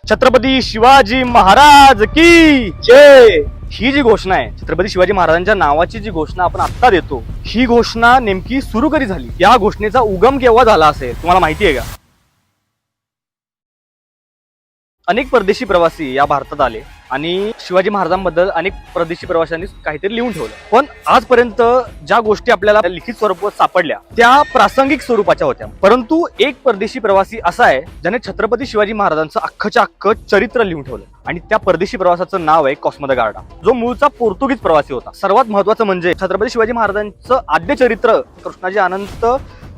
छत्रपती शिवाजी महाराज की जय। ही जी घोषणा आहे छत्रपती शिवाजी महाराजांच्या नावाची जी घोषणा आपण आत्ता देतो, ही घोषणा नेमकी सुरू कधी झाली, या घोषणेचा उगम केव्हा झाला असेल तुम्हाला माहिती आहे का? अनेक परदेशी प्रवासी या भारतात आले आणि शिवाजी महाराजांबद्दल अनेक परदेशी प्रवाशांनी काहीतरी लिहून ठेवलं, पण आजपर्यंत ज्या गोष्टी आपल्याला लिखित स्वरूपात सापडल्या त्या प्रासंगिक स्वरूपाच्या होत्या. परंतु एक परदेशी प्रवासी असा आहे ज्याने छत्रपती शिवाजी महाराजांचं अख्खच्या अख्खं चरित्र लिहून ठेवलं आणि त्या परदेशी प्रवासाचं नाव आहे कॉस्मो द गार्डा, जो मूळचा पोर्तुगीज प्रवासी होता. सर्वात महत्वाचं म्हणजे छत्रपती शिवाजी महाराजांचं आद्य चरित्र कृष्णाजी अनंत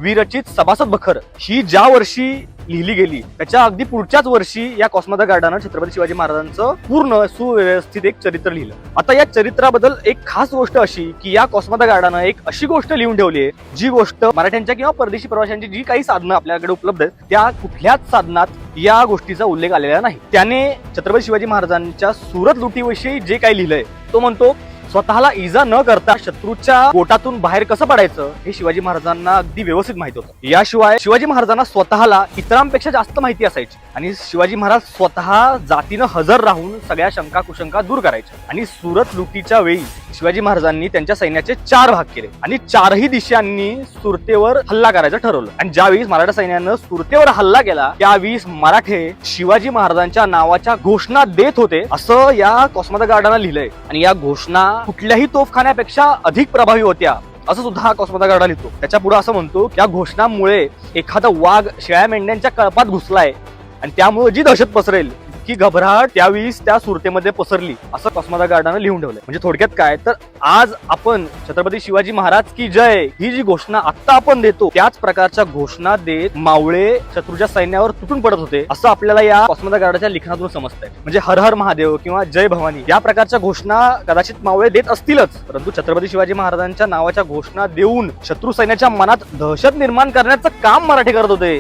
विरचित सभासद बखर ही ज्या वर्षी लिहिली गेली त्याच्या अगदी पुढच्याच वर्षी या कॉस्मो द गार्डानं छत्रपती शिवाजी महाराजांचं पूर्ण सुव्यवस्थित एक चरित्र लिहिलं. आता या चरित्राबद्दल एक खास गोष्ट अशी की या कॉस्मो द गार्डानं एक अशी गोष्ट लिहून ठेवली आहे जी गोष्ट मराठ्यांच्या किंवा परदेशी प्रवाशांची जी काही साधनं आपल्याकडे उपलब्ध आहेत त्या कुठल्याच साधनात या गोष्टीचा उल्लेख आलेला नाही. त्याने छत्रपती शिवाजी महाराजांच्या सुरत लुटीविषयी जे काही लिहिलंय तो म्हणतो, स्वतःला इजा न करता शत्रूच्या बोटातून बाहेर कसं पडायचं हे शिवाजी महाराजांना अगदी व्यवस्थित माहिती होतं. याशिवाय शिवाजी महाराजांना स्वतःला इतरांपेक्षा जास्त माहिती असायची आणि शिवाजी महाराज स्वतः जातीनं हजर राहून सगळ्या शंका कुशंका दूर करायच्या. आणि सुरत लुटीच्या वेळी शिवाजी महाराजांनी त्यांच्या सैन्याचे 4 भाग केले आणि 4ही दिशांनी सुरतेवर हल्ला करायचं ठरवलं. आणि ज्यावेळी मराठा सैन्यानं सुरतेवर हल्ला केला त्यावेळी मराठे शिवाजी महाराजांच्या नावाच्या घोषणा देत होते असं या कॉस्मो द गार्डानं लिहिलंय. आणि या घोषणा कुठल्याही तोफखान्यापेक्षा अधिक प्रभावी होत्या असं सुद्धा हा कॉस्मो द गार्डा लिहितो. त्याच्या पुढे असं म्हणतो की या घोषणामुळे एखादा वाघ शेळ्या मेंढ्यांच्या कळपात घुसलाय आणि त्यामुळे जी दहशत पसरेल की घबराट त्यावेळी त्या सुरतेमध्ये पसरली असं कॉस्मो द गार्डानं लिहून ठेवलंय. म्हणजे थोडक्यात काय तर आज आपण छत्रपती शिवाजी महाराज की जय ही जी घोषणा आता आपण देतो त्याच प्रकारच्या घोषणा देत मावळे शत्रूच्या सैन्यावर तुटून पडत होते असं आपल्याला या कॉस्मो द गार्डाच्या लिखाणातून समजतंय. म्हणजे हर हर महादेव किंवा जय भवानी या प्रकारच्या घोषणा कदाचित मावळे देत असतीलच, परंतु छत्रपती शिवाजी महाराजांच्या नावाच्या घोषणा देऊन शत्रू सैन्याच्या मनात दहशत निर्माण करण्याचं काम मराठी करत होते.